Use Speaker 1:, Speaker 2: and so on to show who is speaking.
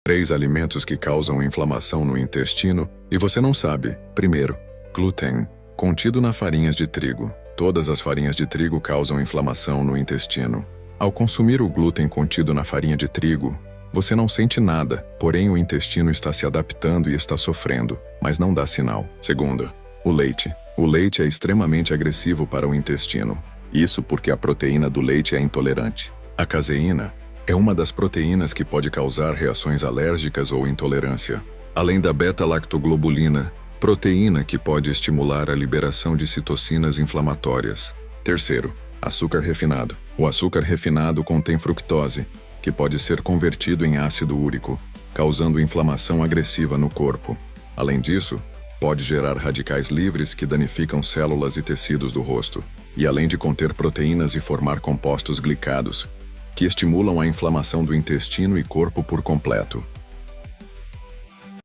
Speaker 1: 3 alimentos que causam inflamação no intestino e você não sabe. Primeiro, glúten, contido na farinhas de trigo. Todas as farinhas de trigo causam inflamação no intestino. Ao consumir o glúten contido na farinha de trigo, você não sente nada, porém o intestino está se adaptando e está sofrendo, mas não dá sinal. Segundo, o leite. O leite é extremamente agressivo para o intestino. Isso porque a proteína do leite é intolerante. A caseína é uma das proteínas que pode causar reações alérgicas ou intolerância. Além da beta-lactoglobulina, proteína que pode estimular a liberação de citocinas inflamatórias. Terceiro, açúcar refinado. O açúcar refinado contém fructose, que pode ser convertido em ácido úrico, causando inflamação agressiva no corpo. Além disso, pode gerar radicais livres que danificam células e tecidos do rosto. E além de conter proteínas e formar compostos glicados, que estimulam a inflamação do intestino e corpo por completo.